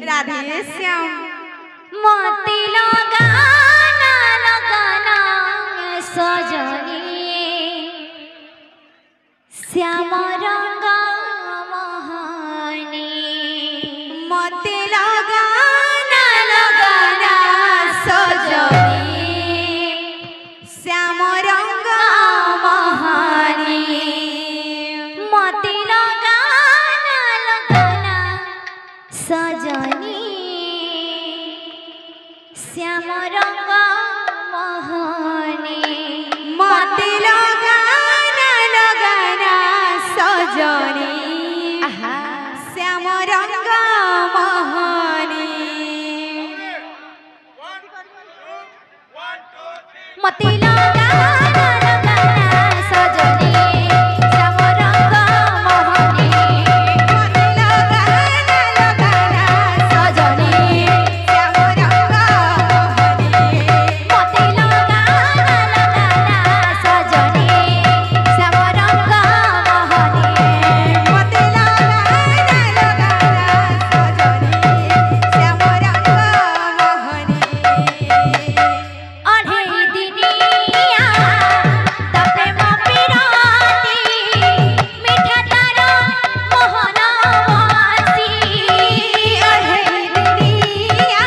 राधे श्याम मोती लगाना लगाना सजनी श्याम रंग मोहनी मोती लगाना लगाना सजनी श्याम रंग मोहनी मोती लगाना लगाना सजनी श्याम रंग मोहनी मोती लगाना लगाना सजनी श्याम रंग मोहनी मोती लगाना लगाना सजनी श्याम रंग मोहनी मोती लगाना लगाना सजनी श्याम रंग मोहनी मोती लगाना लगाना सजनी श्याम रंग मोहनी मोती लगाना लगाना सजनी श्याम रंग मोहनी अढ़े दिनिया तपे मपिराती मीठा तारा मोहन वासी अढ़े दिनिया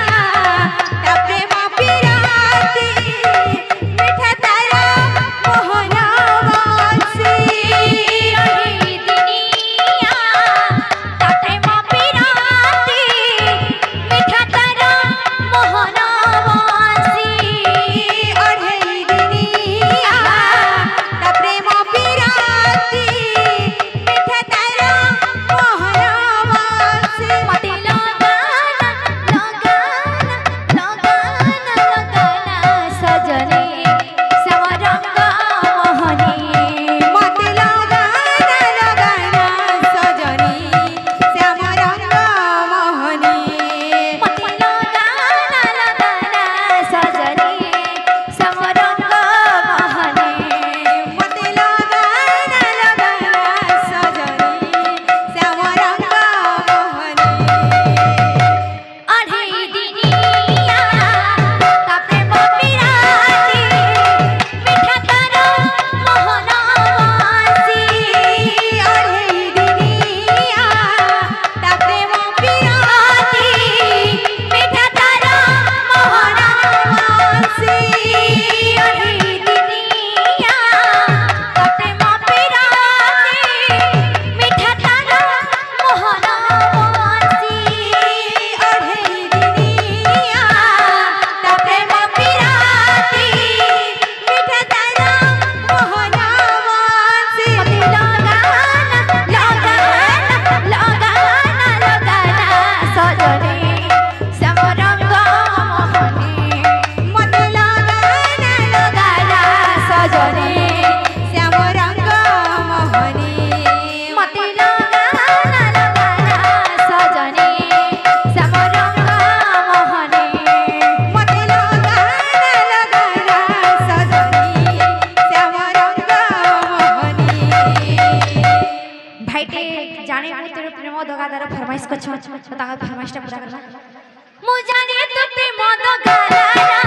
तपे पिराती मीठा तारा मोहन वासी अढ़े दिनिया तपे मपिराती मीठा तारा मोहन वासी अढ़े दिनिया तप्रेम पिराती मीठा तारा मोहन वासी मोती लगाना लगाना लगाना लगाना सजनी श्याम रंग मोहनी मोती लगाना लगाना सजनी श्याम रंग मोहनी मोती लगाना लगाना सजनी श्याम रंग मोहनी मोती लगाना लगाना सजनी श्याम रंग मोहनी अढ़े दिनिया तपे मपिराती मीठा तारा मोहन वासी अढ़े दिनिया तप्रेम पिराती मीठा तारा मोहन वासी अढ़े दिनिया तपे मपिराती मीठा तारा मोहन वासी अढ़े दिनिया तप्रेम पिराती मीठा तारा मोहन वासी मोती लगाना लगाना लगाना लगाना सजनी श्याम रंग मोहनी मोती लगाना लगाना सजनी श्याम रंग मोहनी मोती लगाना लगाना सजनी श्याम रंग मोहनी मोती लगाना लगाना सजनी श्याम रंग मोहनी भाईटे जाने को तेरे प्रेम दगादार फरमाइश को छो ताका फरमाइशटा पूरा करला मु जाने तो प्रेम दगादार